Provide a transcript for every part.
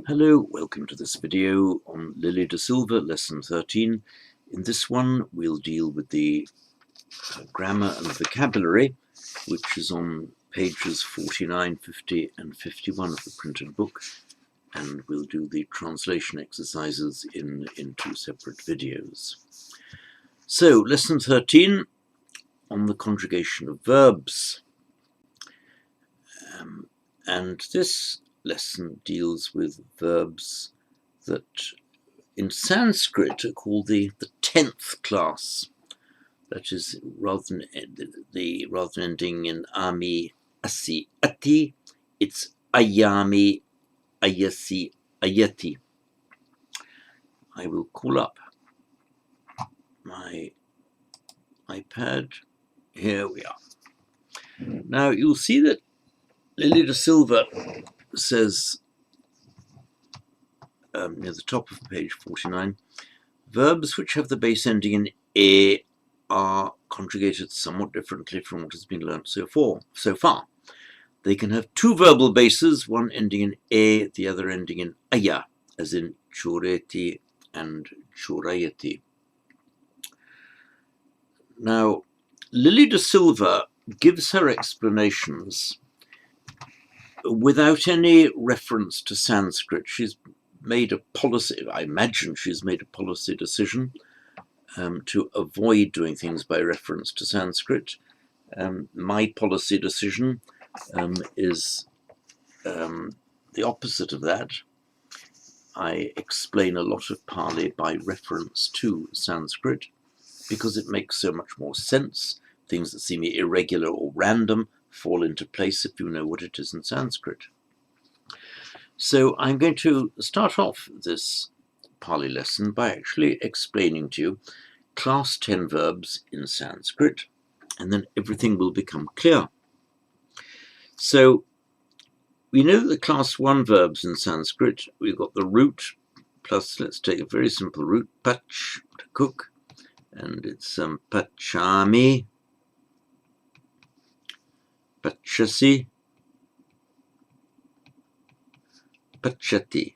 Hello, welcome to this video on Lily de Silva, lesson 13. In this one, we'll deal with the grammar and vocabulary, which is on pages 49, 50, and 51 of the printed book, and we'll do the translation exercises in two separate videos. So, lesson 13 on the conjugation of verbs. And this lesson deals with verbs that in Sanskrit are called the 10th class. That is, rather than ending in ami, asi, ati, it's ayami, ayasi, ayati. I will call up my iPad. Here we are. Now you'll see that Lily de Silva says near the top of page 49, verbs which have the base ending in e are conjugated somewhat differently from what has been learnt so far. They can have two verbal bases, one ending in e, the other ending in aya, as in choreti and chorayati. Now, Lily de Silva gives her explanations without any reference to Sanskrit. She's made a policy, I imagine she's made a policy decision to avoid doing things by reference to Sanskrit. My policy decision is the opposite of that. I explain a lot of Pali by reference to Sanskrit because it makes so much more sense. Things that seem irregular or random fall into place if you know what it is in Sanskrit. So I'm going to start off this Pali lesson by actually explaining to you class 10 verbs in Sanskrit, and then everything will become clear. So we know the class 1 verbs in Sanskrit. We've got the root plus, let's take a very simple root, pach, to cook, and it's pachami, pachasi, pachati.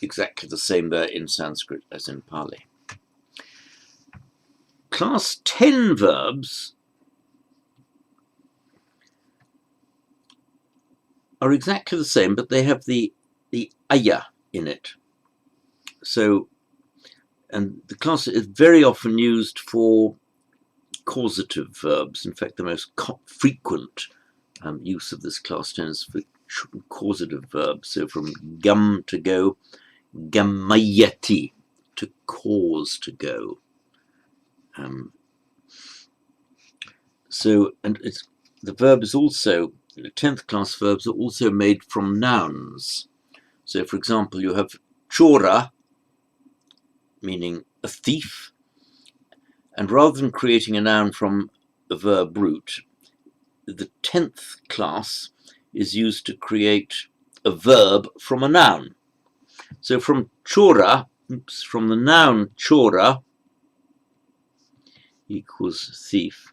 Exactly the same there in Sanskrit as in Pali. Class 10 verbs are exactly the same, but they have the aya in it. So, and the class is very often used for causative verbs. In fact, the most frequent use of this class 10 is for causative verbs. So from gam, to go, gamayati, to cause to go. The verb is also, the 10th class verbs are also made from nouns. So for example, you have chora, meaning a thief, and rather than creating a noun from a verb root, the 10th class is used to create a verb from a noun. So from chora, from the noun chora equals thief,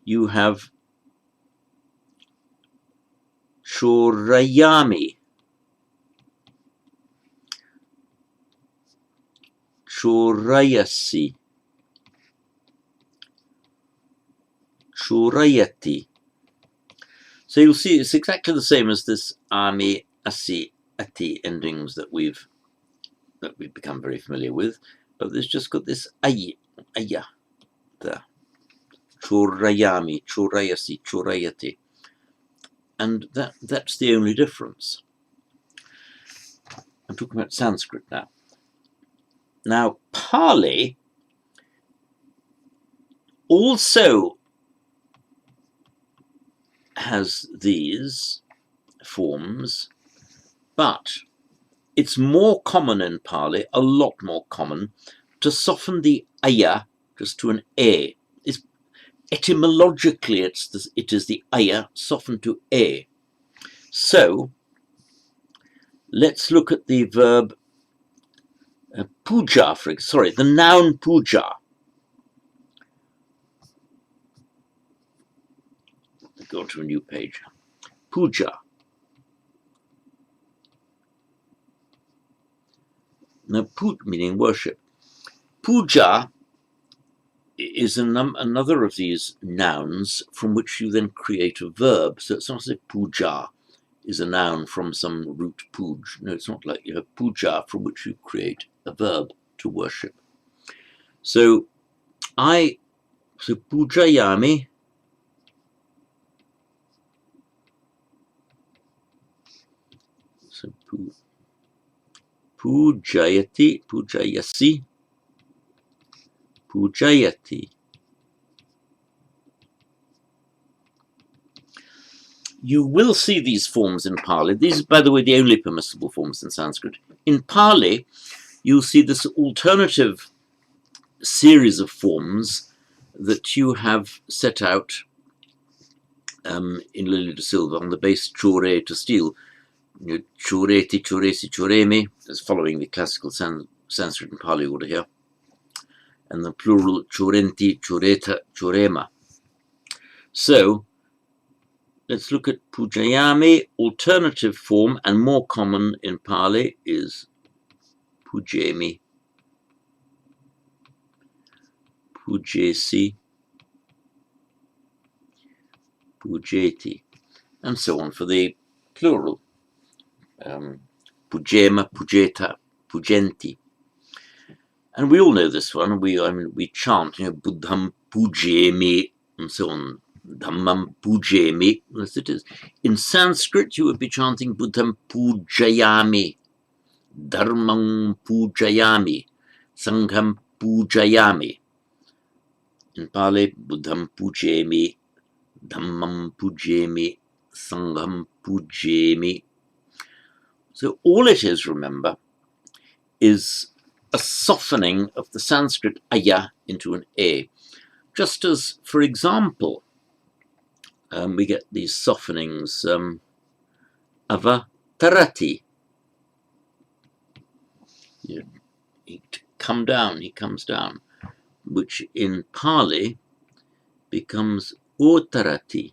you have chorayami, chorayasi, chorayati. So you'll see it's exactly the same as this ami, asi, ati endings that we've become very familiar with, but there's just got this aya there. Chorayami, chorayasi, chorayati. And that's the only difference. I'm talking about Sanskrit now. Now, Pali also has these forms, but it's more common in Pali, a lot more common, to soften the aya just to an e. Etymologically, it is the aya softened to e. So let's look at the verb puja, the noun puja. go to a new page. Puja. Now, meaning worship. Puja is another of these nouns from which you then create a verb. So it's not as if puja is a noun from some root puj. No, it's not like you have puja from which you create a verb to worship. So pujayami. So pujayati, pujayasi, pujayati. You will see these forms in Pali. These are, by the way, the only permissible forms in Sanskrit. In Pali, you'll see this alternative series of forms that you have set out in Lily de Silva on the base chore to steal. Choreti, choresi, choremi, as following the classical Sanskrit and Pali order here. And the plural chorenti, choreta, chorema. So let's look at pujayami. Alternative form and more common in Pali is pujemi, pujesi, pujeti, and so on for the plural. Pujema, pujeta, pujenti. And we all know this one. We chant, Buddham pujemi, and so on. Dhammam pujemi, as it is. In Sanskrit, you would be chanting Buddham pujayami, Dharmam pujayami, Sangham pujayami. In Pali, Buddham pujemi, Dhammam pujemi, Sangham pujemi. So all it is, remember, is a softening of the Sanskrit aya into an a. Just as, for example, we get these softenings, avatarati. He come down, he comes down, which in Pali becomes utarati.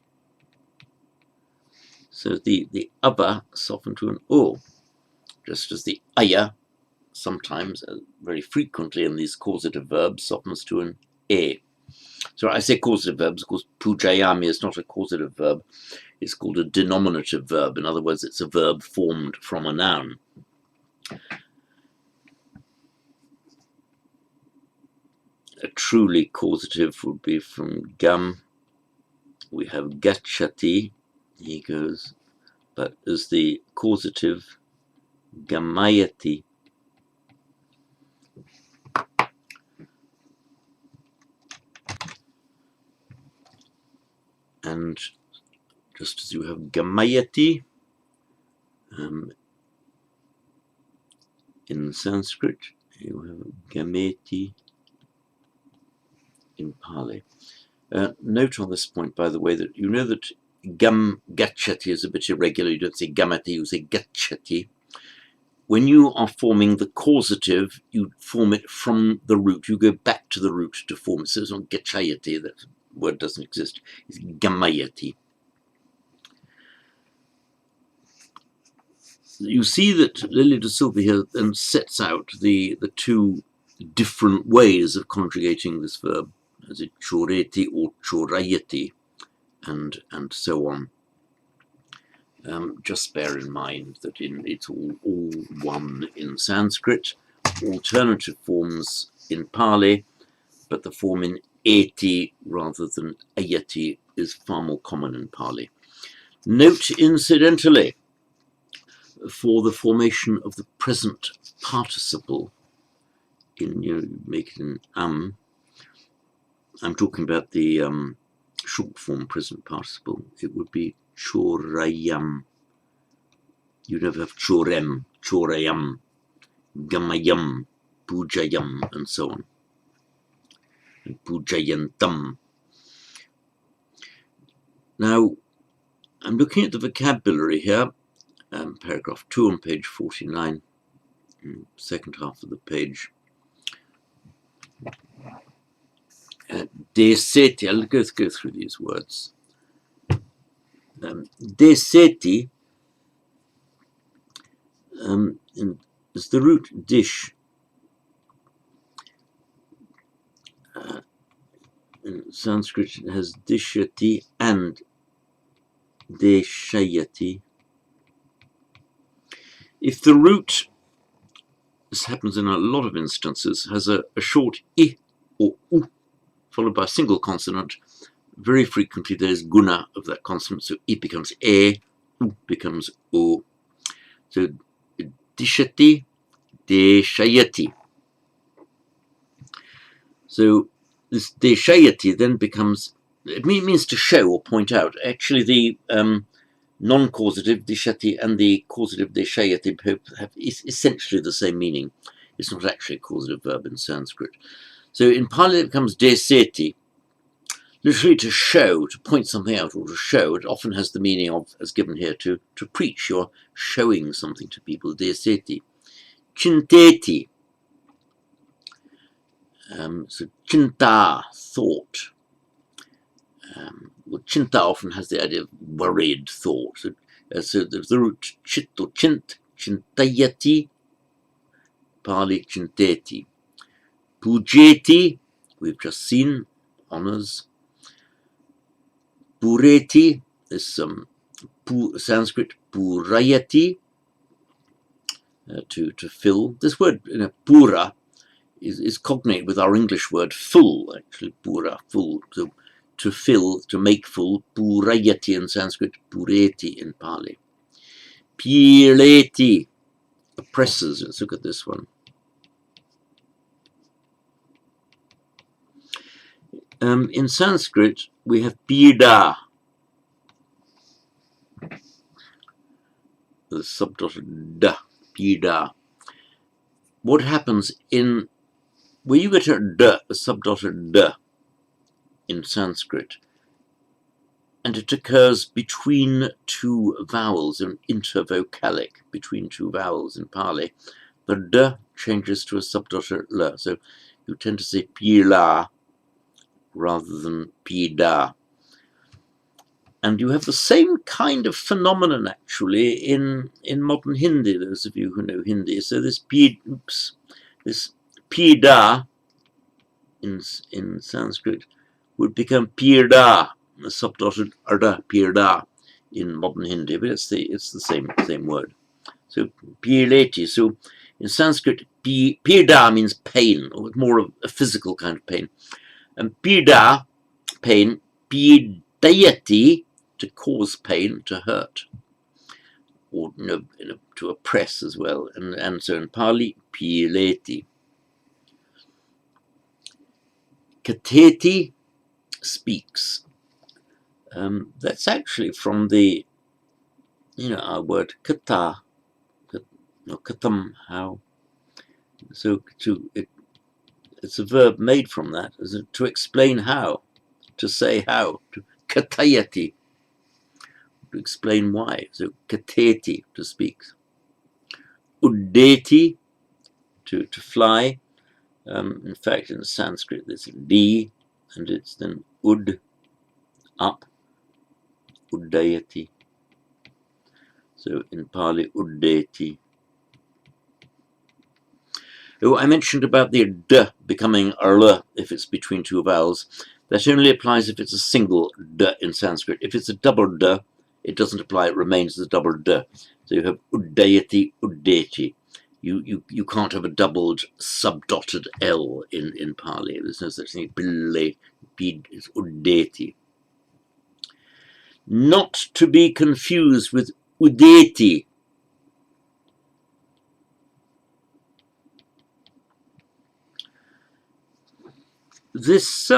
So the ava softened to an o, just as the aya sometimes, very frequently in these causative verbs, softens to an a. So I say causative verbs because pujayami is not a causative verb. It's called a denominative verb. In other words, it's a verb formed from a noun. A truly causative would be from gam. We have gachati, he goes, but as the causative, gamayati. And just as you have gamayati in Sanskrit, you have gameti in Pali. Note on this point, by the way, that you know that gam gachati is a bit irregular. You don't say gamati, you say gachati. When you are forming the causative, you form it from the root. You go back to the root to form it. So it's not gachayati, that word doesn't exist. It's gamayati. You see that Lily de Silva here then sets out the two different ways of conjugating this verb, as it choreti or chorayati, and so on. Just bear in mind that it's all one in Sanskrit, alternative forms in Pali, but the form in eti rather than ayati is far more common in Pali. Note, incidentally, for the formation of the present participle, make it an I'm talking about the short form present participle. It would be chorayam. You never have chorem, chorayam, gamayam, pujayam, and so on. And pujayantam. Now, I'm looking at the vocabulary here, paragraph 2 on page 49, second half of the page. Deseti, I'll go through these words. Deseti is the root dish. In Sanskrit, it has dishyati and deshayati. If the root, this happens in a lot of instances, has a short I or U followed by a single consonant, very frequently there's guna of that consonant, so I becomes E, U becomes O. So dishati, deshayati. So this deshayati then becomes, it means to show or point out. Actually, the non-causative dishati and the causative deshayati have essentially the same meaning. It's not actually a causative verb in Sanskrit. So in Pali it becomes deseti, literally to show, to point something out or to show. It often has the meaning of, as given here, to preach. You're showing something to people. Deseti. Chinteti. So chinta, thought. Well, chinta often has the idea of worried thought. So there's the root chit or chint, chintayati, Pali chinteti. Pujeti, we've just seen, honors. Pureti is some Sanskrit purayati, to fill. This word, pura, is cognate with our English word full, actually, pura, full. So to fill, to make full, purayati in Sanskrit, pureti in Pali. Pileti, oppressors. Let's look at this one. In Sanskrit, we have pida, the subdotted da, pida. What happens in, where you get a da, a subdotted da in Sanskrit, and it occurs between two vowels, an intervocalic between two vowels in Pali, the da changes to a subdotted la. So you tend to say pila rather than pida. And you have the same kind of phenomenon actually in modern Hindi, those of you who know Hindi. So this pida in Sanskrit would become pirda, the subdotted arda, pirda in modern Hindi, but it's the same word. So pirleti. So in Sanskrit, pirda means pain, or more of a physical kind of pain. And pirda, pain, pirdayati, to cause pain, to hurt, or to oppress as well. And so in Pali, pileti. Kateti, speaks. That's actually from the, our word kata, katam, how. So it's a verb made from that, to explain how, to say how, to katayati, to explain why. So kateti, to speak. Uddeti, to fly. In fact, in Sanskrit, there's di, and it's then ud, up, uddayati. So in Pali, uddeti. Oh, I mentioned about the d becoming l if it's between two vowels. That only applies if it's a single d in Sanskrit. If it's a double d, it doesn't apply. It remains as a double d. So you have uddayati, uddeti. You can't have a doubled subdotted l in Pali. There's no such thing. It's uddeti. Not to be confused with udeti. This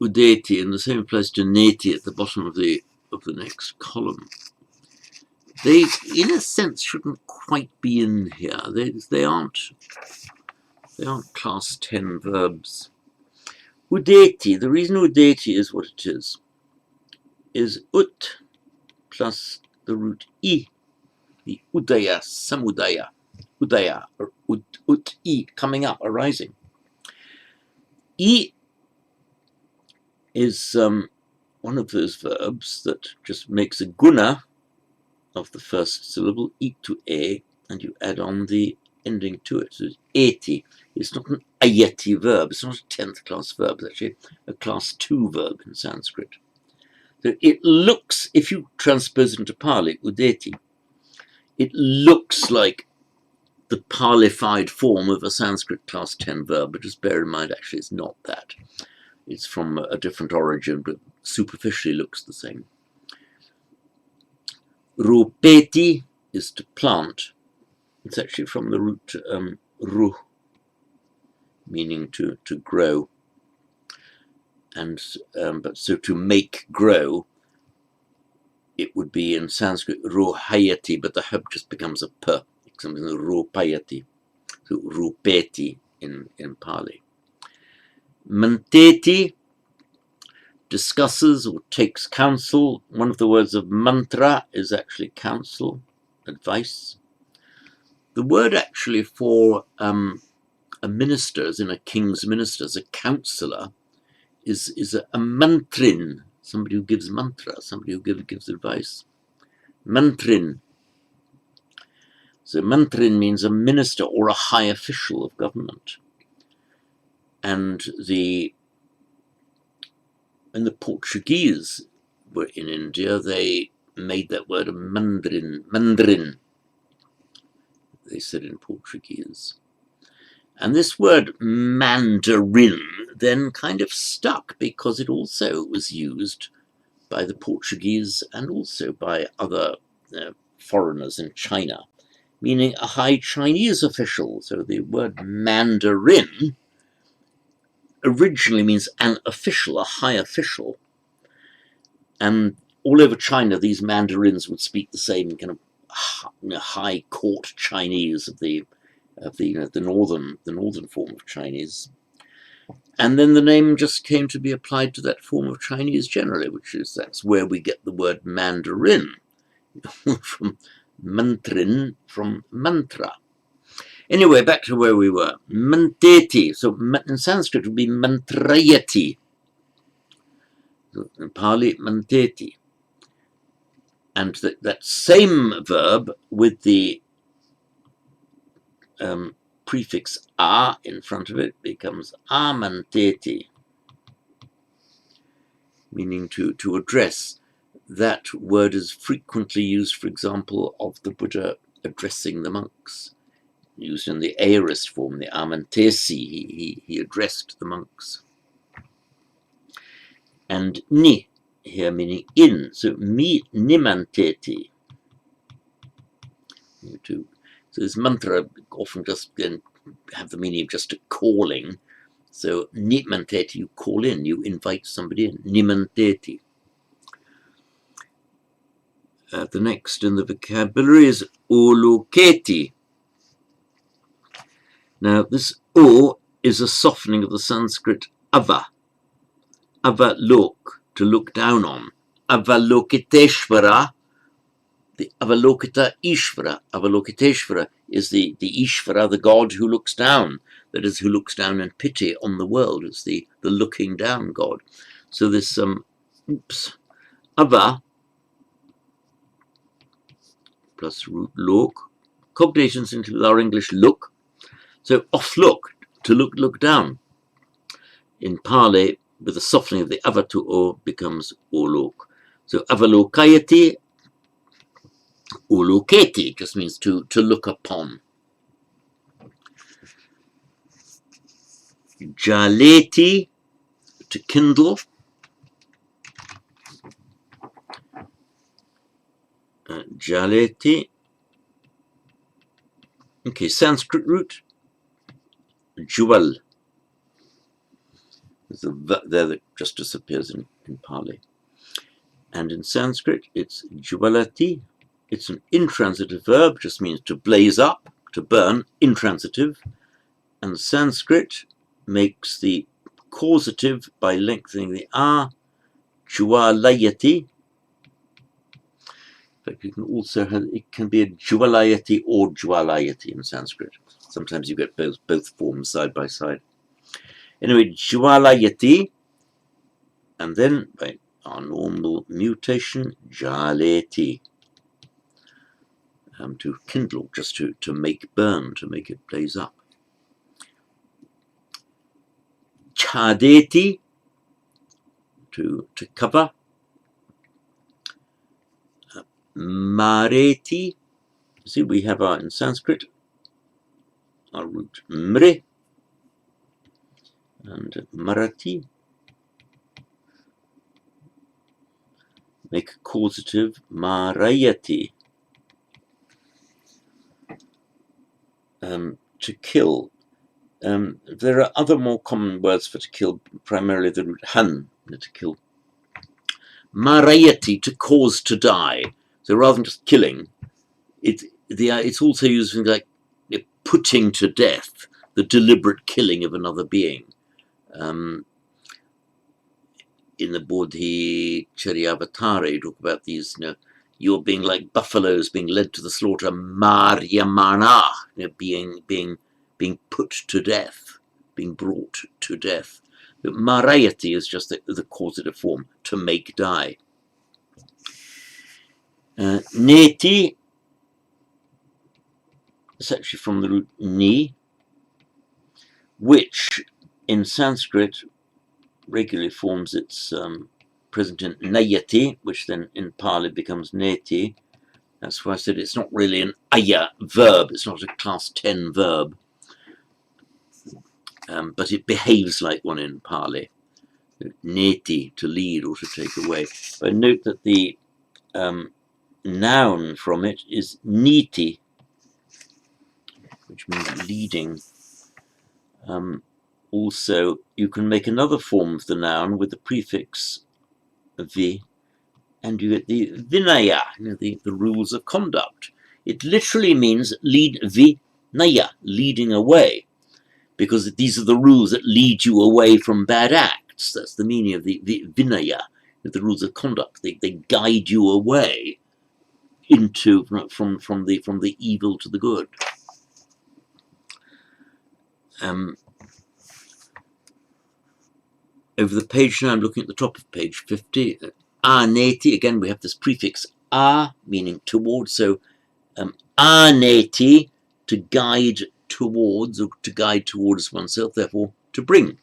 udeti in the same place to neti at the bottom of the next column. They, in a sense, shouldn't quite be in here. They aren't class 10 verbs. Udeti, the reason udeti is what it is ut plus the root I, the udaya, samudaya, udaya, or ut I, coming up, arising. I is one of those verbs that just makes a guna of the first syllable, to a, and you add on the ending to it. So it's eti. It's not an ayati verb. It's not a 10th class verb. It's actually a class 2 verb in Sanskrit. So it looks, if you transpose it into Pali, udeti, it looks like the Palified form of a Sanskrit class 10 verb, but just bear in mind, actually, it's not that. It's from a different origin, but superficially looks the same. Rupeti is to plant. It's actually from the root ru, meaning to grow. And but so to make grow, it would be in Sanskrit ruhayati, but the hub just becomes a p. Something like rupayati, so rupeti in Pali. Manteti discusses or takes counsel. One of the words of mantra is actually counsel, advice. The word actually for a minister, as in a king's minister, as a counsellor, is a mantrin, somebody who gives mantra, somebody who gives advice. Mantrin. So mantrin means a minister or a high official of government. And when the Portuguese were in India, they made that word a mandrin, they said in Portuguese. And this word Mandarin then kind of stuck because it also was used by the Portuguese and also by other foreigners in China, meaning a high Chinese official. So the word Mandarin originally means an official, a high official. And all over China, these mandarins would speak the same kind of high court Chinese of the northern form of Chinese. And then the name just came to be applied to that form of Chinese generally, that's where we get the word Mandarin, from mantrin, from mantra. Anyway, back to where we were. Manteti. So in Sanskrit it would be mantrayati. So in Pali, manteti. And that same verb with the prefix a in front of it becomes amanteti, meaning to address. That word is frequently used, for example, of the Buddha addressing the monks, used in the aorist form, the amantesi. He addressed the monks. And ni here meaning in, so mi nimanteti. So this mantra often just have the meaning of just a calling. So nimanteti, you call in, you invite somebody in. Nimanteti. The next in the vocabulary is uluketi. Now this o is a softening of the Sanskrit ava. Avalok, to look down on. Avalokiteshvara, the Avalokita Ishvara. Avalokiteshvara is the Ishvara, the God who looks down, that is, who looks down in pity on the world. It's the looking down God. So this Ava plus root lok, cognations into our English look. So off look, to look down. In Pali, with the softening of the ava to o, becomes olok. So avalokayati, uluketi just means to look upon. Jaleti, to kindle. Jaleti. Okay, Sanskrit root, jewel. There's a v there that just disappears in Pali. And in Sanskrit, it's jewelati. It's an intransitive verb, just means to blaze up, to burn, intransitive. And Sanskrit makes the causative by lengthening the a, jwalayati. In fact, you can also have, it can be a jwalayati or jwalayati in Sanskrit. Sometimes you get both forms side by side. Anyway, jwalayati, and then our normal mutation, jaleti, to kindle, just to make burn, to make it blaze up. Chadeti, to cover. Mareti, see, we have our, in Sanskrit, our root mre, and marati, make a causative, marayati, to kill. There are other more common words for to kill, primarily the root han, to kill. Marayati, to cause to die. So rather than just killing, it's also used in like putting to death, the deliberate killing of another being. In the Bodhi Charyavatara, you talk about these, you're being like buffaloes being led to the slaughter, Maryamana, being put to death, being brought to death. But Marayati is just the causative form, to make die. Neti is actually from the root ni, which in Sanskrit regularly forms its present in nayati, which then in Pali becomes neti. That's why I said it's not really an aya verb, it's not a class 10 verb, but it behaves like one in Pali. Neti, to lead or to take away. But note that the noun from it is niti, which means leading. Also, you can make another form of the noun with the prefix vi, and you get the vinaya, the rules of conduct. It literally means lead vinaya, leading away, because these are the rules that lead you away from bad acts. That's the meaning of the vinaya, the rules of conduct. They guide you away into from the evil to the good. Over the page now, I'm looking at the top of page 50. Aneti, again, we have this prefix a, meaning towards. So aneti, to guide towards, or to guide towards oneself, therefore to bring.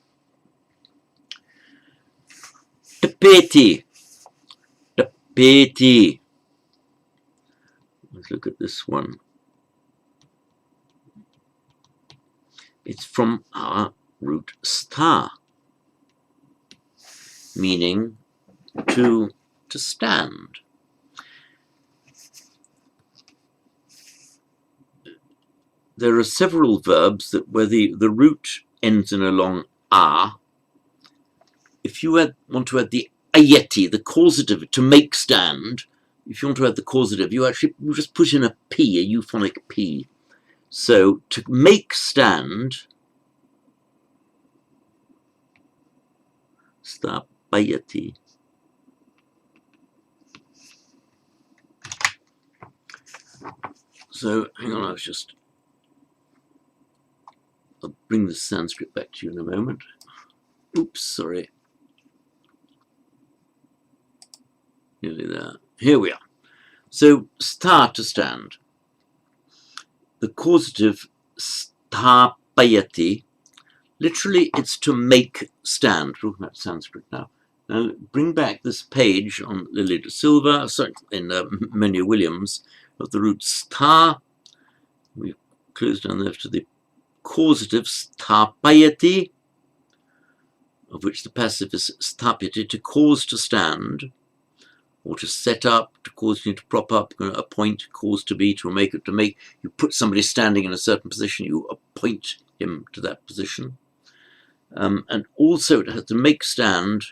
Tapeti. Tapeti. Let's look at this one. It's from our root sta, meaning to stand. There are several verbs that where the root ends in a long a. If you want to add the ayeti, the causative, to make stand, if you want to add the causative, you just put in a p, a euphonic p. So to make stand, stapayati. So hang on, I'll bring the Sanskrit back to you in a moment. Oops, sorry. Nearly there. Here we are. So sta, to stand. The causative stapayati, literally it's to make stand. We're talking about Sanskrit now. Now bring back this page on Lily de Silva, sorry, in Monia Williams, of the root sta. We close down there to the causative stapayati, of which the passive is stapyati, to cause to stand, or to set up, to cause you to prop up, appoint, cause to be, to make it, to make, you put somebody standing in a certain position, you appoint him to that position. And also it has to make stand.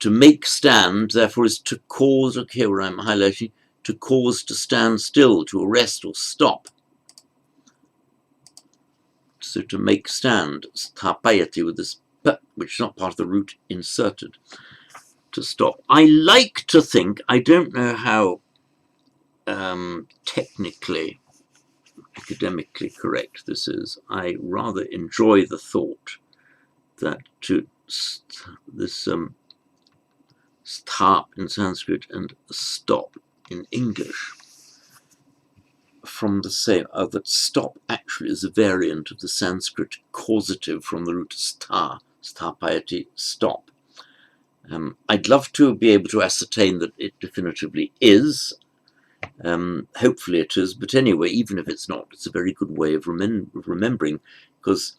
To make stand, therefore, is to cause, okay, where I'm highlighting, to cause to stand still, to arrest or stop. So to make stand, stapayati, with this p, which is not part of the root, inserted, to stop. I like to think, I don't know how technically, academically correct this is, I rather enjoy the thought that this stop in Sanskrit and stop in English. From the same, that stop actually is a variant of the Sanskrit causative from the root sta, stapayati, stop. I'd love to be able to ascertain that it definitively is. Hopefully it is, but anyway, even if it's not, it's a very good way of remembering, because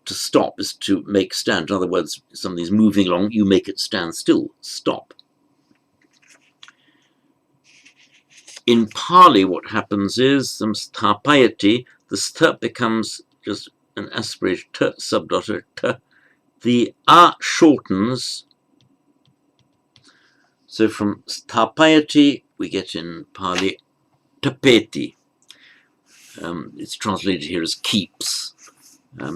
to stop is to make stand. In other words, if something's moving along, you make it stand still, stop. In Pali, what happens is, stapayati, the st becomes just an aspirated t, subdotted t. The a shortens. So from stapayati, we get in Pali tapeti. It's translated here as keeps.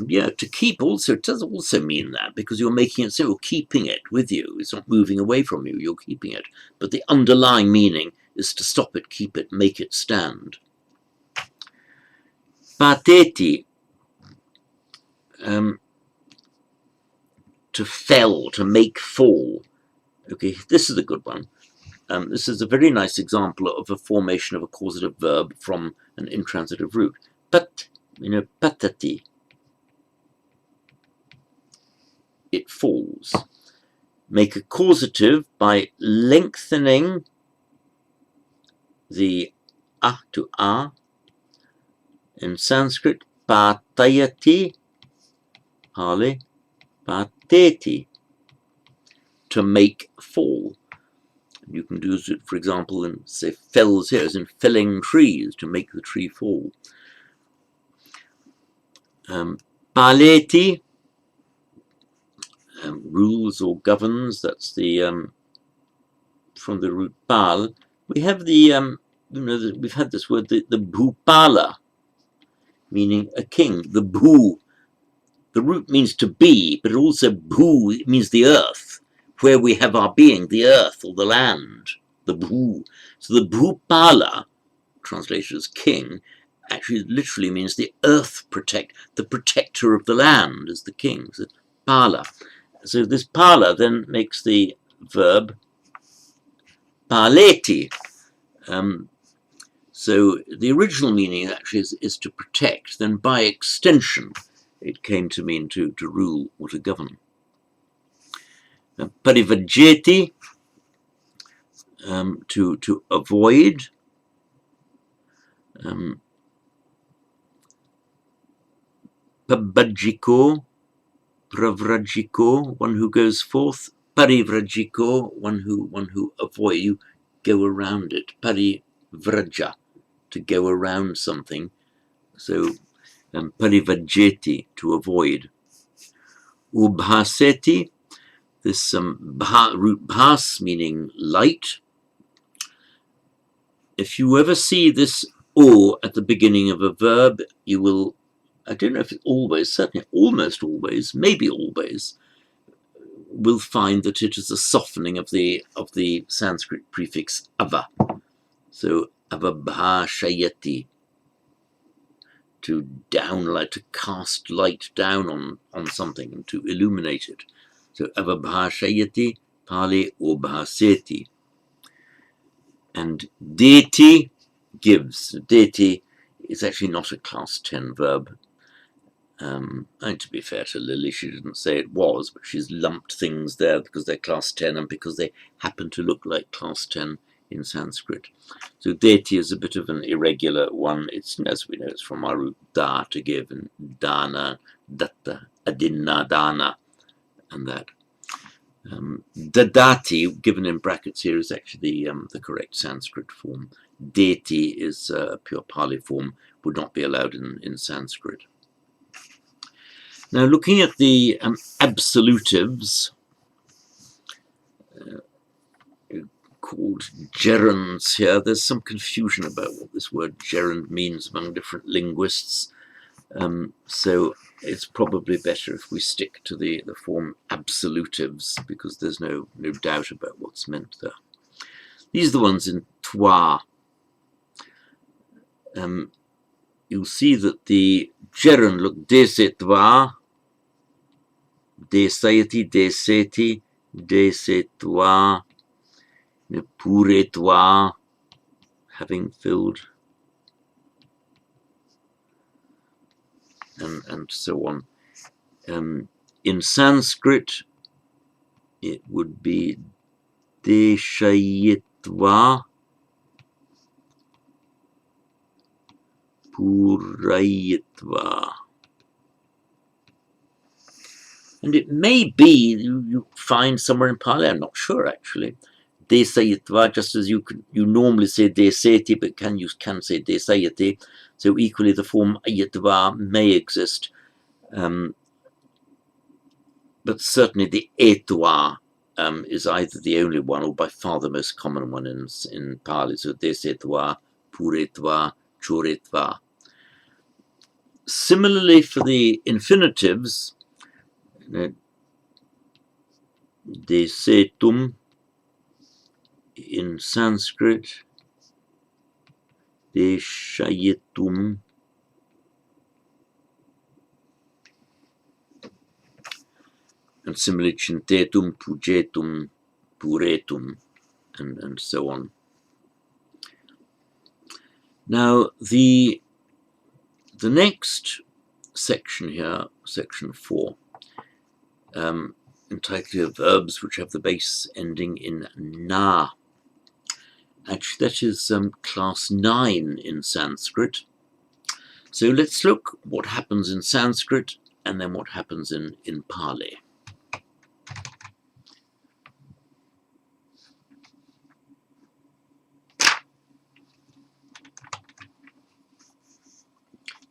Yeah, to keep also, it does also mean that, because you're making it so you're keeping it with you. It's not moving away from you, you're keeping it. But the underlying meaning is to stop it, keep it, make it stand. Pateti, to fell, to make fall. Okay, this is a good one. This is a very nice example of a formation of a causative verb from an intransitive root. Pat, patati. It falls. Make a causative by lengthening the a to a. In Sanskrit, patayati, Pali, pateti, to make fall. You can do it, for example, in, say, fells here, as in felling trees, to make the tree fall. Paleti, rules or governs, that's the, from the root pal. We have the, we've had this word, the bhupala, meaning a king. The bhu, the root means to be, but also bhu, it means the earth, where we have our being, the earth or the land, the bhu. So the bhupala, translated as king, actually literally means the earth the protector of the land is the king, so pala. So this pala then makes the verb paleti. So the original meaning actually is to protect, then by extension it came to mean to rule or to govern. Parivajeti, to avoid. Pabajiko, pravrajiko, one who goes forth. Parivrajiko, one who avoid, you go around it. Parivraja, to go around something. So parivajeti, to avoid. Ubhaseti, this root bhas, meaning light. If you ever see this o at the beginning of a verb, you will, I don't know if it's always, certainly almost always, maybe always, will find that it is a softening of the Sanskrit prefix ava. So avabhashayati, to downlight, to cast light down on something and to illuminate it. So avabhashayati, Pali ubhaseti. And deti, gives. Deti is actually not a class 10 verb. And to be fair to Lily, she didn't say it was, but she's lumped things there because they're class 10 and because they happen to look like class 10 in Sanskrit. So deti is a bit of an irregular one. It's, as we know, it's from our root da, to give, and dana, datta, adinna, dana, and that. Dadati, given in brackets here, is actually the correct Sanskrit form. Deti is a pure Pali form, would not be allowed in Sanskrit. Now, looking at the absolutives, called gerunds here, there's some confusion about what this word gerund means among different linguists. So it's probably better if we stick to the form absolutives, because there's no doubt about what's meant there. These are the ones in toi. You'll see that the gerund, look, desetva, desayati, deseti, desetva, Puretva, having filled, and so on. In Sanskrit, it would be deshayitva purayitva. And it may be you find somewhere in Pali, I'm not sure actually, desayitva, just as you normally say deseti, but you can say desayati. So equally the form ayitva may exist. But certainly the etwa is either the only one or by far the most common one in Pali. So desetwa, puretva, choretva. Similarly for the infinitives, desetum in Sanskrit, deshayitum, and similarly chintetum, pujetum, puretum, and so on. Now the next section here, section 4, entitled Verbs which have the base ending in na. Actually, that is class 9 in Sanskrit. So let's look what happens in Sanskrit and then what happens in Pali.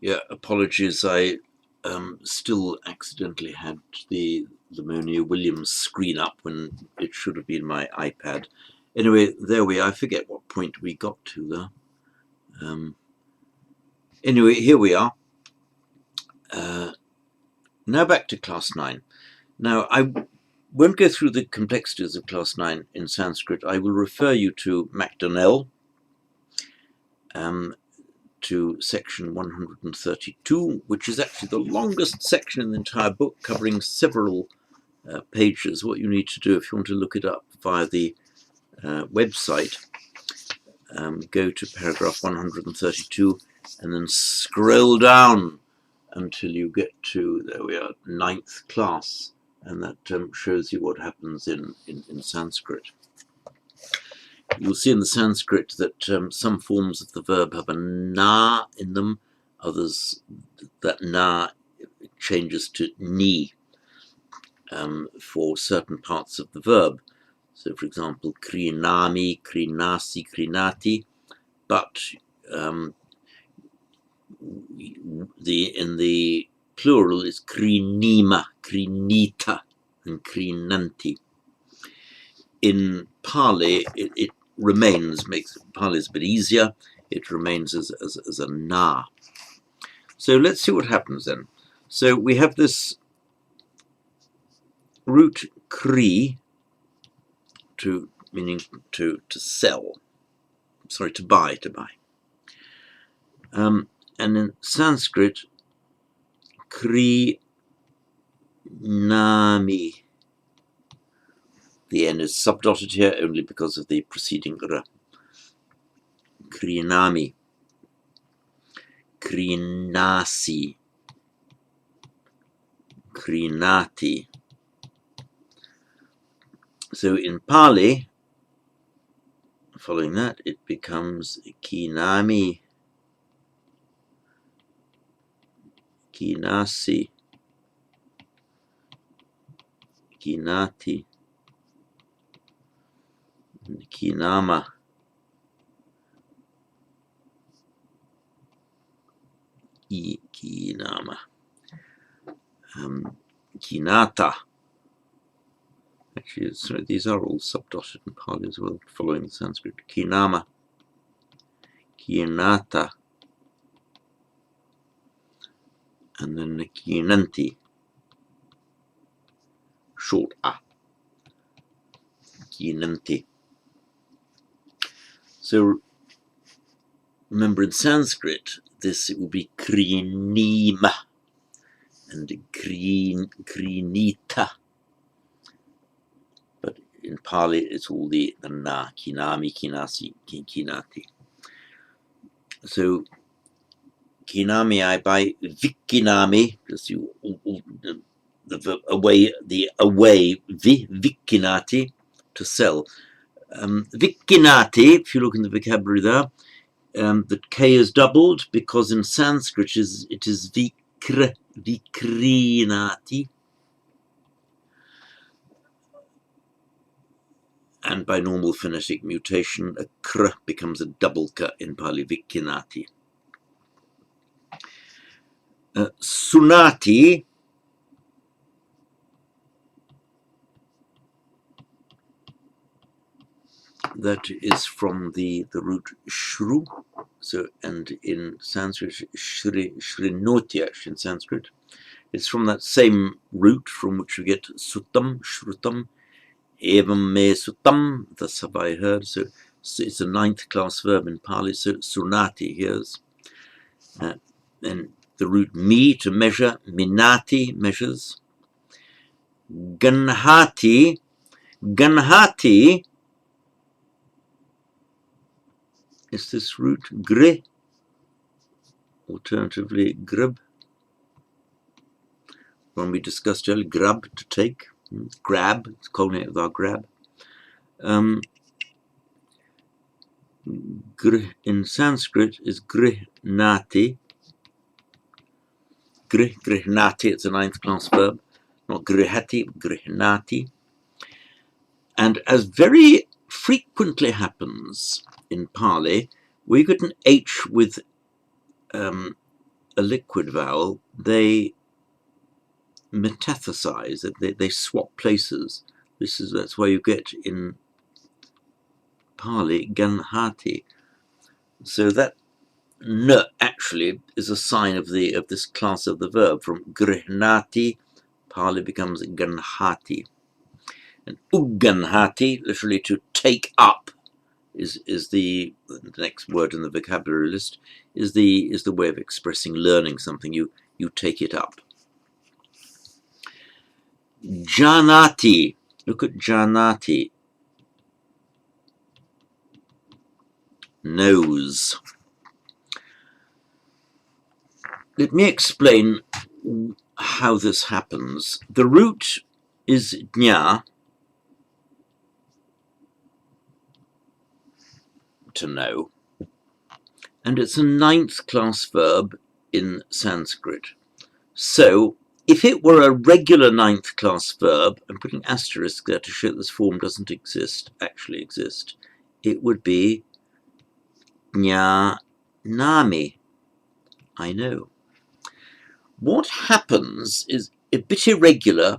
Yeah, apologies, I still accidentally had the Lamonia Williams screen up when it should have been my iPad. Anyway, there we are. I forget what point we got to there. Anyway, here we are. Now back to class 9. Now, I won't go through the complexities of class 9 in Sanskrit. I will refer you to MacDonnell, to section 132, which is actually the longest section in the entire book, covering several pages. What you need to do if you want to look it up via the website, go to paragraph 132 and then scroll down until you get to, there we are, 9th class, and that shows you what happens in Sanskrit. You'll see in the Sanskrit that some forms of the verb have a na in them, others that na changes to ni for certain parts of the verb. So, for example, krinami, krinasi, krinati, but in the plural is krinima, krinita, and krinanti. In Pali, it remains, makes Pali a bit easier, it remains as a na. So let's see what happens then. So we have this root kri, meaning to sell, sorry, to buy. And in Sanskrit, kri nami. The N is subdotted here only because of the preceding r. Krinami, krinasi, krinati. So in Pali, following that, it becomes kinami, kinasi, kinati, kinama. Kinama. Kinata. Actually, sorry, these are all subdotted in Pali as well, following the Sanskrit. Kinama, kinata, and then the kinanti, short a, kinanti. So remember, in Sanskrit, it will be krinima and krinita. But in Pali, it's all the na, kinami, kinasi, kinati. So kinami I by vikinami, because you the verb away, vikinati, to sell. Vikinati, if you look in the vocabulary there, the K is doubled because in Sanskrit it is vikrinati. And by normal phonetic mutation, a kr becomes a double k in Pali, vikinati. Sunati, that is from the root shru, so, and in Sanskrit shrinoti, actually in Sanskrit, it's from that same root from which we get sutam, shrutam, evam me sutam, thus have I heard. So it's a ninth class verb in Pali, so sunati here's. And the root mi, to measure, minati, measures. Ganhati is this root gri, alternatively grib. When we discussed earlier, grab, to take, grab, it's cognate with our grab. In Sanskrit is grihnati. Grihnati, it's a ninth class verb, not grihati, grihnati. And as very frequently happens in Pali, where you get an H with a liquid vowel, they metathesize, they swap places. That's why you get in Pali ganhati. So that n actually is a sign of this class of the verb. From grihnati, Pali becomes ganhati. And uganhati, literally to take up, is the next word in the vocabulary list, is the way of expressing learning something. You take it up. Janati, look at janati, knows. Let me explain how this happens. The root is jna, to know, and it's a ninth class verb in Sanskrit. So if it were a regular ninth class verb, I'm putting asterisk there to show this form doesn't actually exist, it would be jnanami, I know. What happens is a bit irregular.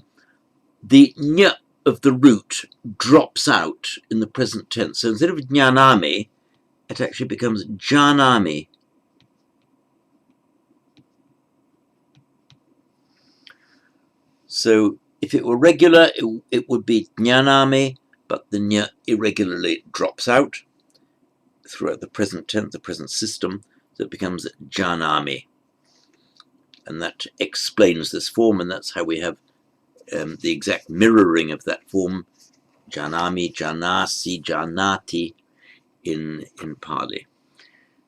The ny of the root drops out in the present tense. So instead of jnanami, it actually becomes janami. So if it were regular, it would be jnanami, but the ny irregularly drops out throughout the present tense, the present system, so it becomes janami. And that explains this form, and that's how we have the exact mirroring of that form, janami, janasi, janati, in Pali.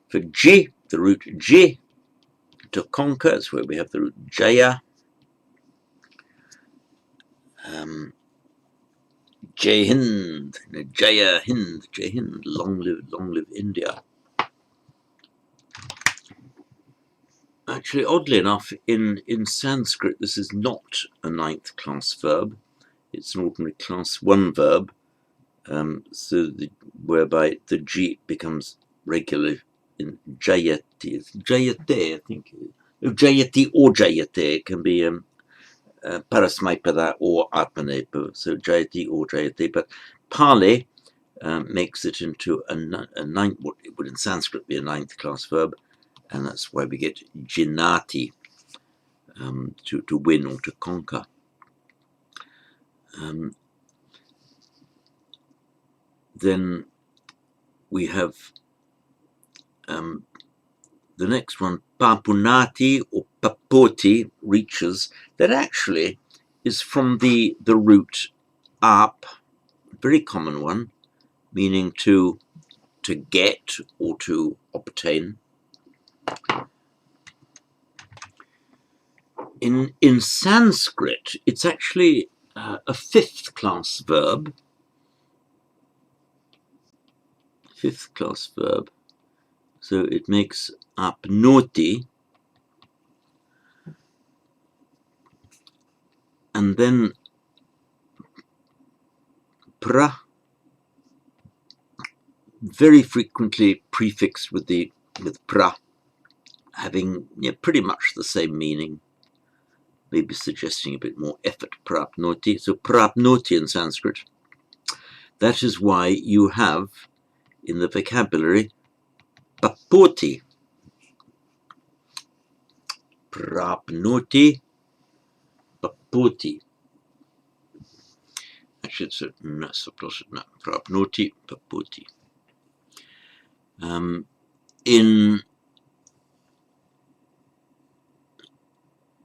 For ji, the root ji, to conquer, is where we have the root jaya. Jai Hind, Jaya Hind, Jai Hind, long live India. Actually, oddly enough, in Sanskrit, this is not a ninth class verb. It's an ordinary class 1 verb, whereby the G becomes regular in Jayati. It's Jayate, I think. Jayati or Jayate, it can be Parasmaipada or Atmanepada, so Jayati or Jayate. But Pali makes it into a ninth, what would in Sanskrit be a ninth class verb, and that's why we get jinati, to win or to conquer. Then we have the next one, papunati or papoti, reaches, that actually is from the root up, very common one, meaning to get or to obtain. In Sanskrit, it's actually a fifth class verb. Fifth class verb. So it makes apnoti, and then pra, very frequently prefixed with pra, having pretty much the same meaning, maybe suggesting a bit more effort, prapnoti. So prapnoti in Sanskrit. That is why you have in the vocabulary papoti. Prapnoti, papoti. Actually, it's a prapnoti, papoti. In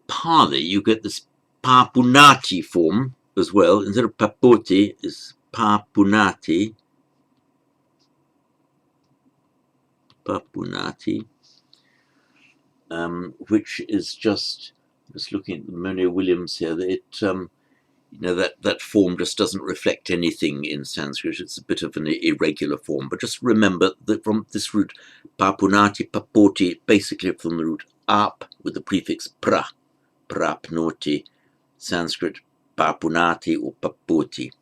Pali, you get this papunati form as well. Instead of papoti, is papunati. Papunati, which is just looking at Monia Williams here. That form just doesn't reflect anything in Sanskrit. It's a bit of an irregular form. But just remember that from this root, papunati, papoti, basically from the root ap with the prefix pra, prapnoti, Sanskrit papunati or papoti.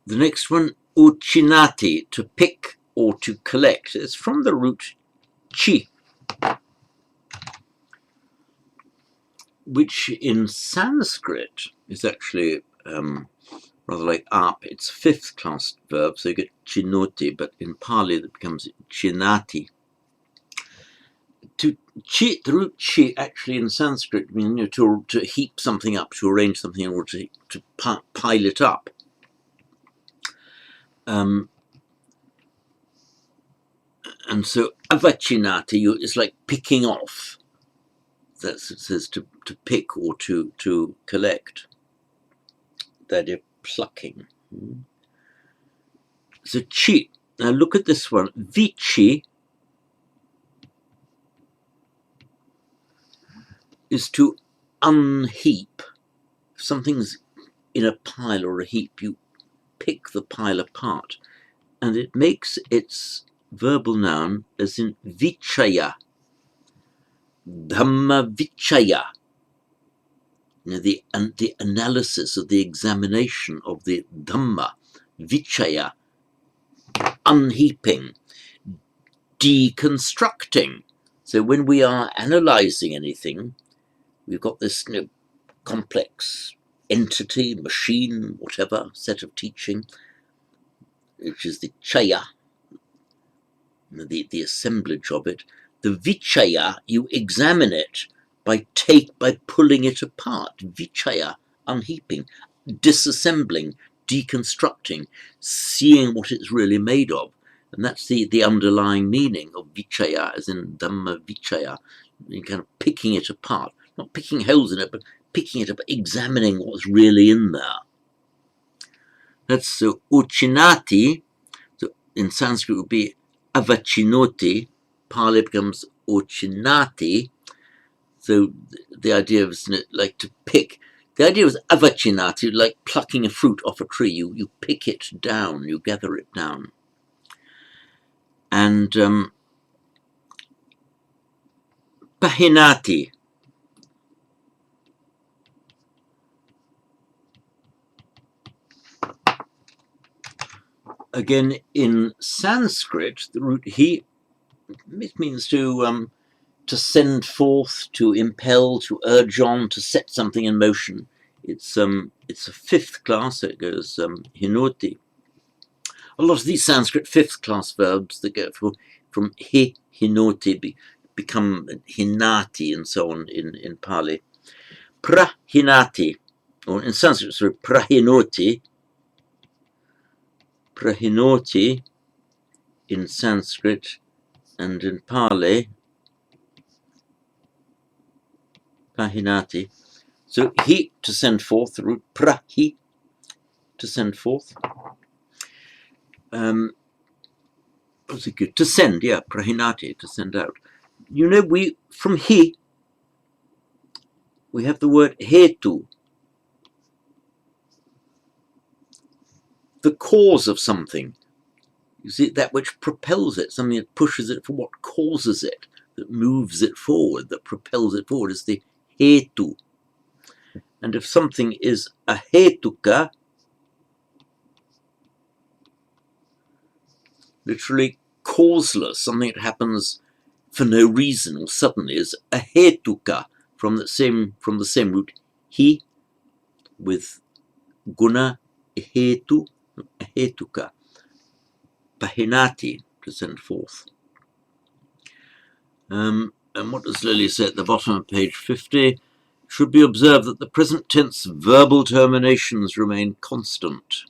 The next one, uchinati, to pick or to collect. It's from the root chi, which in Sanskrit is actually rather like ap. It's fifth class verb, so you get chinoti, but in Pali it becomes chinati. The root chi actually in Sanskrit means to heap something up, to arrange something in order to pile it up. And so avachinati is like picking off. That's, it says to pick or to collect. That is plucking. So chi. Now look at this one. Vichi is to unheap. If something's in a pile or a heap, you pick the pile apart. And it makes its verbal noun as in vichaya. Dhamma vichaya. The analysis of the examination of the Dhamma, vichaya, unheaping, deconstructing. So when we are analyzing anything, we've got this complex entity, machine, whatever, set of teaching, which is the chaya, the assemblage of it. The vichaya, you examine it by pulling it apart. Vichaya, unheaping, disassembling, deconstructing, seeing what it's really made of. And that's the underlying meaning of vichaya, as in Dhamma vichaya, kind of picking it apart. Not picking holes in it, but picking it up, examining what's really in there. That's so uchinati. So in Sanskrit would be avachinoti. Pali becomes uchinati. So the idea of like to pick. The idea was avachinati, like plucking a fruit off a tree. You pick it down, you gather it down. And pahinati. Again, in Sanskrit, the root he, it means to send forth, to impel, to urge on, to set something in motion. It's a fifth class, so it goes hinoti. A lot of these Sanskrit fifth class verbs that go from hi, hinoti, become hinati and so on in Pali. Prahinati, or in Sanskrit, sorry, prahinoti. Prahinoti in Sanskrit, and in Pali, pahinati. So he, to send forth, the root prahi, to send forth. What's it good? To send, yeah, prahinati, to send out. You know, from he, we have the word hetu, the cause of something. You see, that which propels it, something that pushes it for what causes it, that moves it forward, that propels it forward, is the hetu. And if something is a hetuka, literally causeless, something that happens for no reason or suddenly, is a hetuka, from the same root, he, with guna, hetu, hetuka, pahinati, to send forth. And what does Lily say at the bottom of page 50? It should be observed that the present tense verbal terminations remain constant.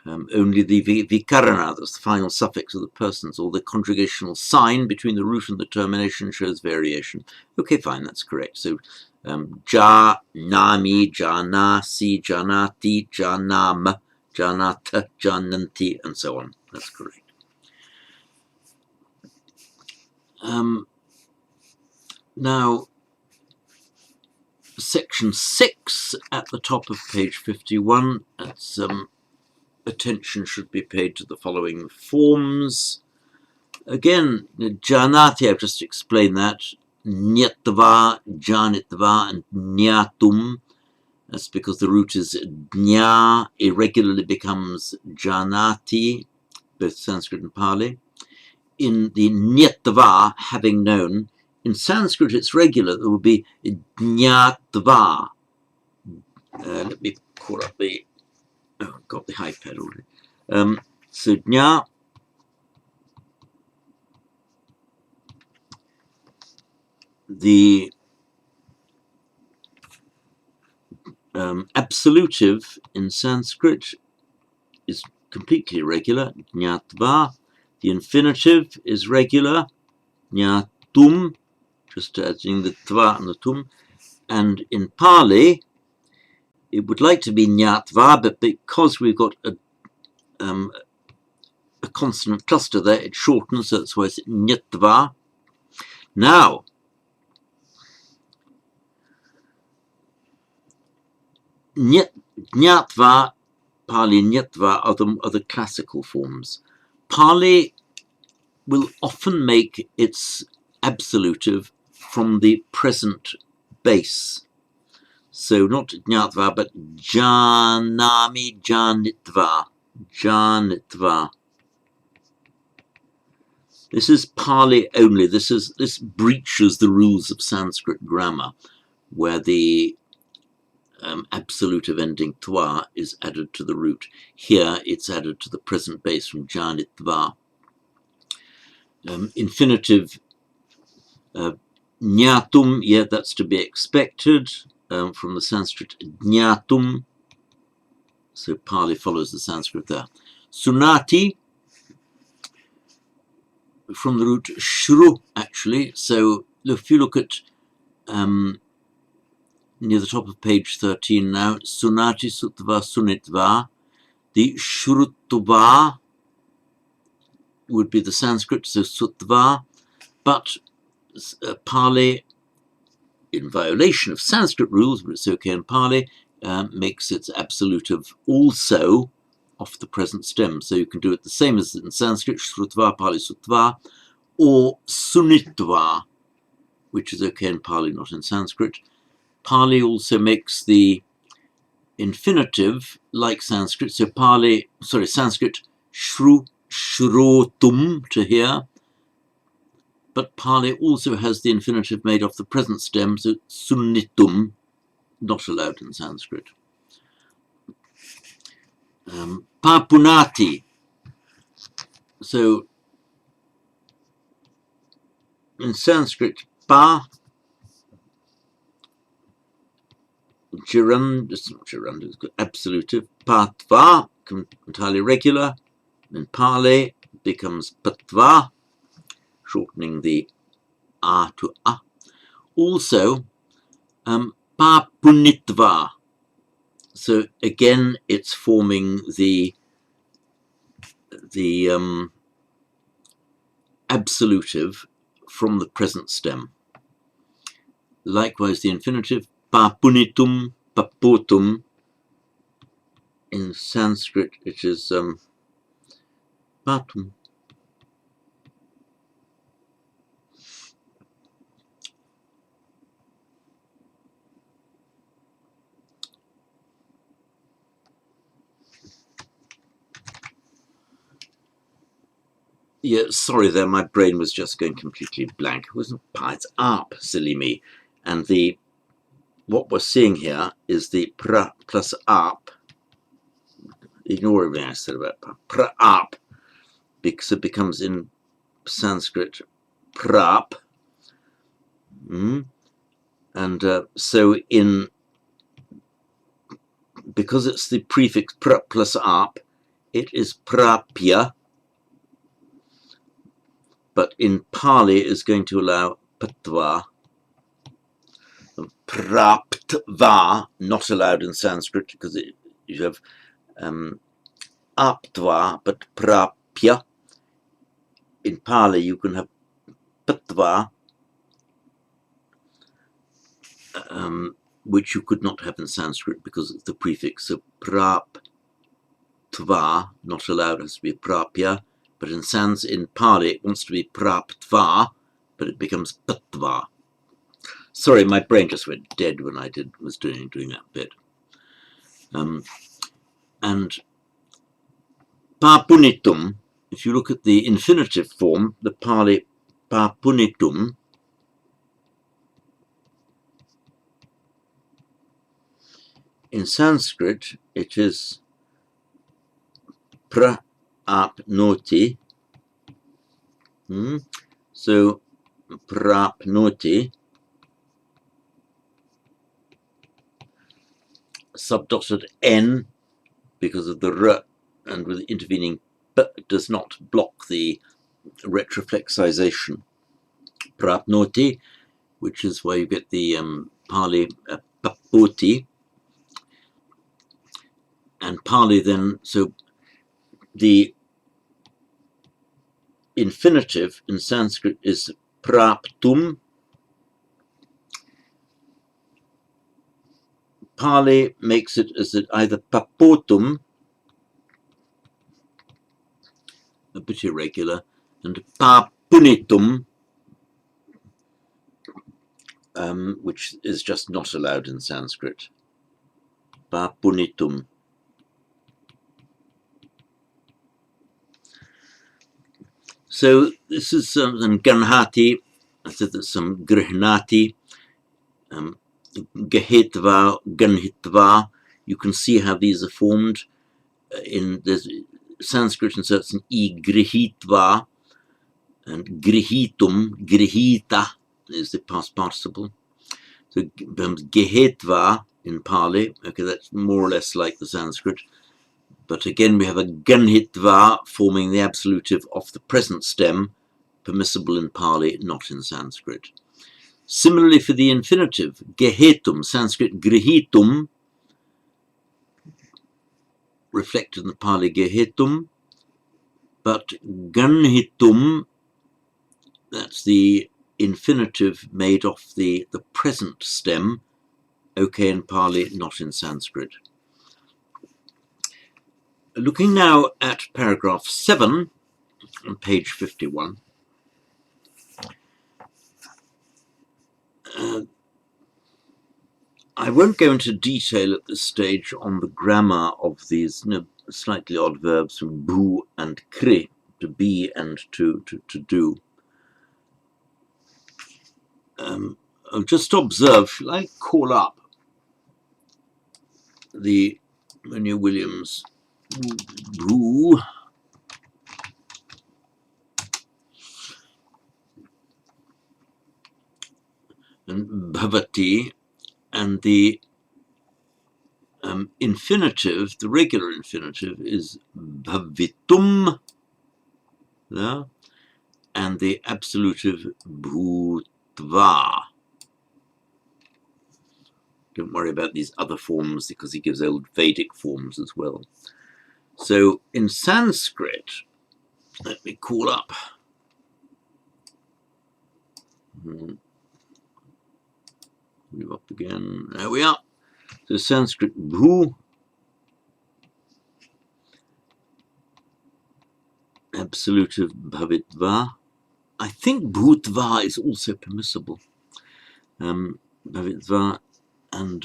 Only the vikarana, that's the final suffix of the persons, or the conjugational sign between the root and the termination, shows variation. Okay, fine, that's correct. So, janami, janasi, janati, janam, janata, jananti, and so on. That's correct. Now, section 6 at the top of page 51, that's, attention should be paid to the following forms. Again, janati, I've just explained that. Nyatva, janitva, and nyatum. That's because the root is nya, irregularly becomes janati, both Sanskrit and Pali. In the nyatva, having known, in Sanskrit it's regular, there will be jnatva. Let me call up the, I've got the iPad already. So jna, the absolutive in Sanskrit is completely regular, jnatva. The infinitive is regular, jnatum, just adding the tva and the tum. And in Pali, it would like to be jnatva, but because we've got a consonant cluster there, it shortens, so that's why it's nyatva. Now, nyatva, Pali nyatva are the classical forms. Pali will often make its absolutive from the present base. So not jnatva, but janami, janitva, janitva. This is Pali only. This breaches the rules of Sanskrit grammar, where the absolutive ending tva is added to the root. Here it's added to the present base from janitva. Infinitive Jnatum, yeah, that's to be expected from the Sanskrit jnatum. So Pali follows the Sanskrit there. Sunati, from the root shru, actually. So if you look at near the top of page 13 now, sunati sutva sunitva. The shrutva would be the Sanskrit, so sutva, but Pali, in violation of Sanskrit rules, but it's okay in Pali, makes its absolutive also off the present stem. So you can do it the same as in Sanskrit, shrutva, Pali sutva, or sunitva, which is okay in Pali, not in Sanskrit. Pali also makes the infinitive like Sanskrit. So Sanskrit, shrotum, to hear. But Pali also has the infinitive made off the present stem, so sunnitum, not allowed in Sanskrit. Papunati. So in Sanskrit, pa, gerund, it's not gerund, it's got absolutive. Patva, entirely regular. In Pali, it becomes patva, shortening the a to a. Also, papunitva. So again, it's forming the absolutive from the present stem. Likewise, the infinitive papunitum, paputum. In Sanskrit, it is patum. Yeah, sorry there, my brain was just going completely blank. It wasn't pa, it's arp, silly me. And what we're seeing here is the pra plus arp. Ignore everything I said about pra arp, because it becomes in Sanskrit prap. And so because it's the prefix pra plus arp, it is prapya. But in Pali is going to allow patva. Praptva, not allowed in Sanskrit because you have aptva, but prapya. In Pali you can have patva, which you could not have in Sanskrit because it's the prefix. So praptva, not allowed, has to be prapya. But in Pali it wants to be praptva, but it becomes patva. Sorry, my brain just went dead when I was doing that bit. And papunitum, if you look at the infinitive form, the Pali papunitum, in Sanskrit it is prapnoti. So prapnoti, subdotted n because of the r, and with the intervening p does not block the retroflexization. Prapnoti, which is why you get the Pali paputi. And Pali then, so the infinitive in Sanskrit is praptum. Pali makes it as either paputum, a bit irregular, and papunitum, which is just not allowed in Sanskrit. Papunitum. So this is some ganhati. I said there's some grihnati, gehitva, ganhitva. You can see how these are formed. There's Sanskrit inserts an e grihitva, and grihitum, grihita is the past participle. So gehitva in Pali. Okay, that's more or less like the Sanskrit. But again, we have a ganhitva forming the absolutive of the present stem, permissible in Pali, not in Sanskrit. Similarly for the infinitive, gehetum, Sanskrit grihitum, reflected in the Pali gehetum, but ganhitum, that's the infinitive made off the present stem, okay in Pali, not in Sanskrit. Looking now at paragraph 7 on page 51. I won't go into detail at this stage on the grammar of these slightly odd verbs from bu and kri, to be and to do. I'll just observe, shall I call up the Manuel Williams bu and bhavati, and the infinitive, the regular infinitive, is bhavitum, yeah? And the absolutive bhutva. Don't worry about these other forms because he gives old Vedic forms as well. So in Sanskrit, let me call up. Move up again. There we are. So Sanskrit bhu, absolutive bhavitva. I think bhutva is also permissible. Bhavitva and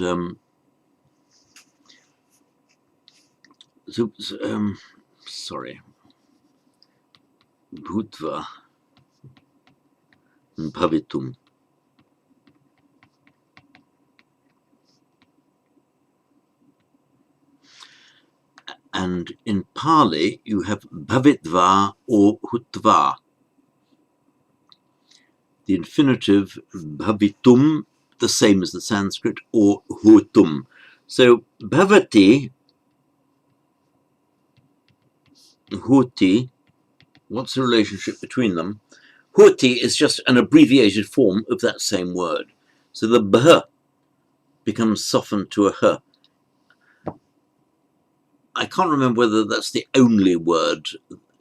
sorry, bhutva and bhavitum. And in Pali, you have bhavitva or hutva. The infinitive bhavitum, the same as the Sanskrit, or hutum. So bhavati, huti, what's the relationship between them? Huti is just an abbreviated form of that same word. So the bh becomes softened to a h. I can't remember whether that's the only word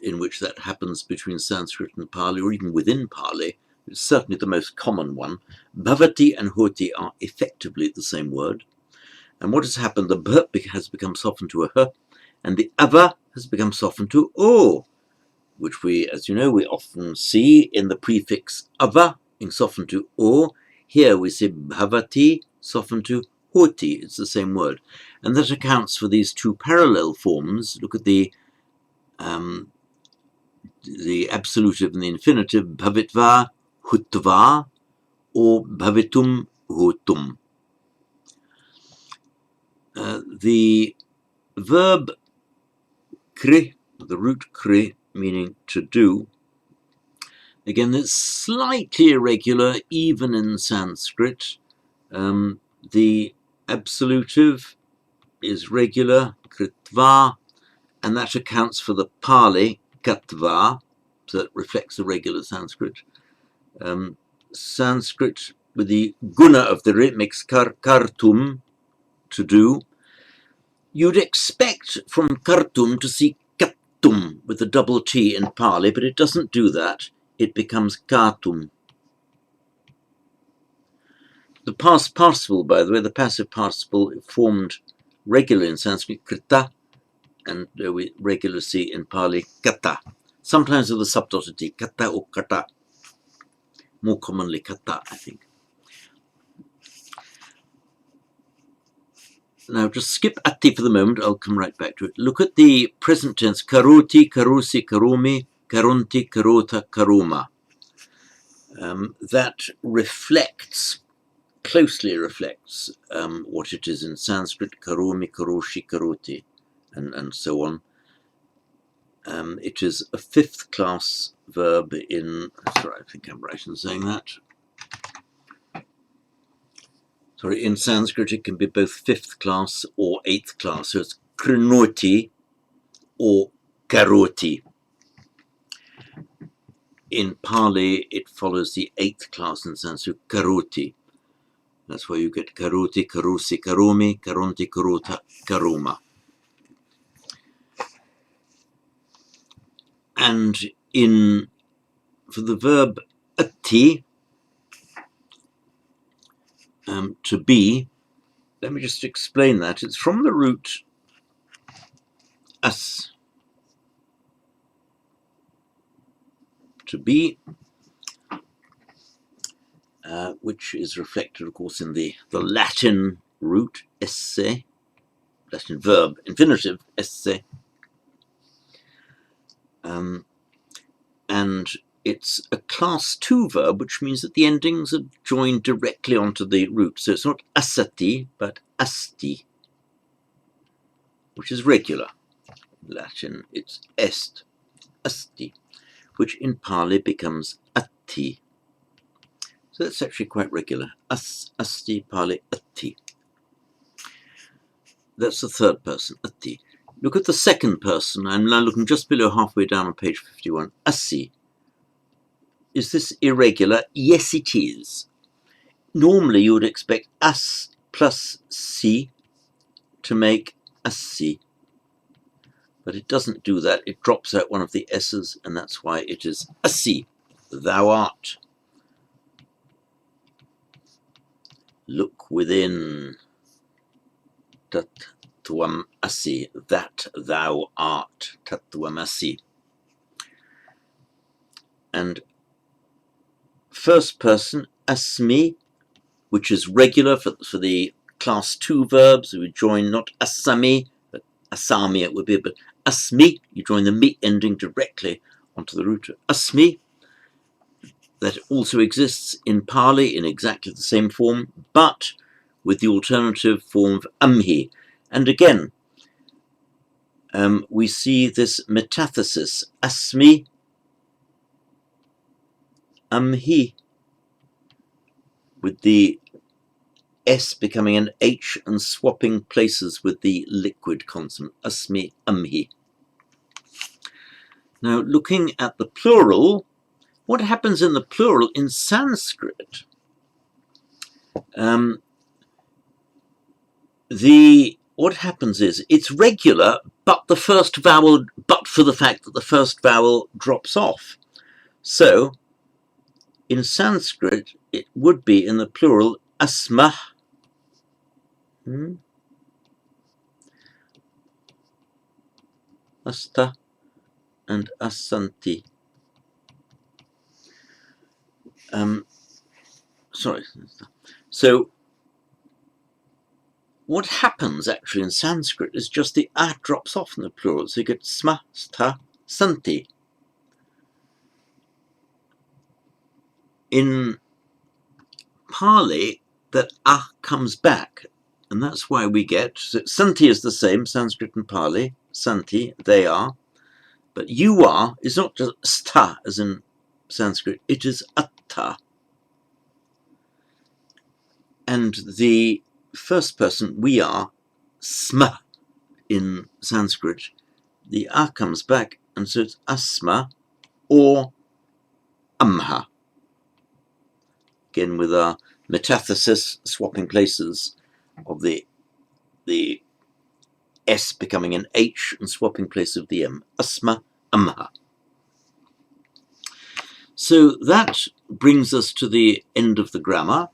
in which that happens between Sanskrit and Pali, or even within Pali. It's certainly the most common one. Bhavati and huti are effectively the same word. And what has happened? The bh has become softened to a h, and the ava has become softened to o, which we, as you know, we often see in the prefix ava being softened to o. Here we see bhavati softened to huti. It's the same word. And that accounts for these two parallel forms. Look at the absolutive and the infinitive, bhavitva, hutva, or bhavitum, hutum. The verb kri, the root kri, meaning to do, again, it's slightly irregular even in Sanskrit. The absolutive is regular, kritva, and that accounts for the Pali, katva, so that reflects the regular Sanskrit. Sanskrit, with the guna of the ri, makes kartum, to do. You'd expect from kartum to see kattum with a double T in Pali, but it doesn't do that. It becomes katum. The past participle, by the way, the passive participle formed regularly in Sanskrit, krita, and we regularly see in Pali, kata. Sometimes with a subdotted T, kata or kata. More commonly kata, I think. Now just skip atti for the moment, I'll come right back to it. Look at the present tense, karoti, karusi, karumi, karunti, karota, karuma. That closely reflects what it is in Sanskrit, karumi, karoshi, karoti, and so on. It is a fifth class verb in, sorry, I think I'm right in saying that. Sorry, in Sanskrit it can be both fifth class or eighth class. So it's krinoti or karoti. In Pali, it follows the eighth class in Sanskrit, karoti. That's why you get karoti, karusi, karumi, karunti, karota, karuma. And for the verb atti, to be, let me just explain that. It's from the root as, to be, which is reflected, of course, in the Latin root esse, Latin verb, infinitive esse. And it's a class 2 verb, which means that the endings are joined directly onto the root. So it's not asati, but asti, which is regular. Latin, it's est, asti, which in Pali becomes atti. So that's actually quite regular. Asti, Pali, atti. That's the third person, atti. Look at the second person. I'm now looking just below halfway down on page 51. Assi. Is this irregular? Yes, it is. Normally you would expect as plus C to make assi. But it doesn't do that. It drops out one of the S's, and that's why it is assi. Thou art. Look within. Tat tuam assi. That thou art. Tat tuam assi. And first person, asmi, which is regular for the class 2 verbs. We join not asami, but asami it would be, but asmi, you join the mi ending directly onto the root of asmi. That also exists in Pali in exactly the same form, but with the alternative form of amhi. And again, we see this metathesis, asmi, amhi, with the S becoming an H and swapping places with the liquid consonant, asmi, amhi. Now, looking at the plural, what happens in the plural in Sanskrit? What happens is it's regular, but for the fact that the first vowel drops off. So, in Sanskrit, it would be in the plural asmah. Asta and asanti. So what happens actually in Sanskrit is just the a drops off in the plural, so you get sma, sta, santi. In Pali, that a comes back, and that's why we get, so santi is the same, Sanskrit and Pali, santi, they are, but you are is not just sta as in Sanskrit, it is atta. And the first person, we are, sma in Sanskrit, the a comes back, and so it's asma or amha. Again, with our metathesis, swapping places of the S becoming an H and swapping place of the M. Asma, amha. So that brings us to the end of the grammar.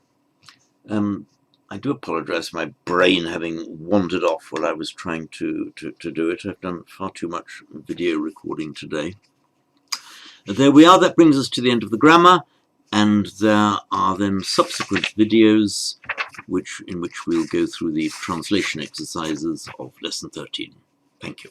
I do apologize for my brain having wandered off while I was trying to do it. I've done far too much video recording today. There we are. That brings us to the end of the grammar, and there are then subsequent videos in which we'll go through the translation exercises of lesson 13. Thank you.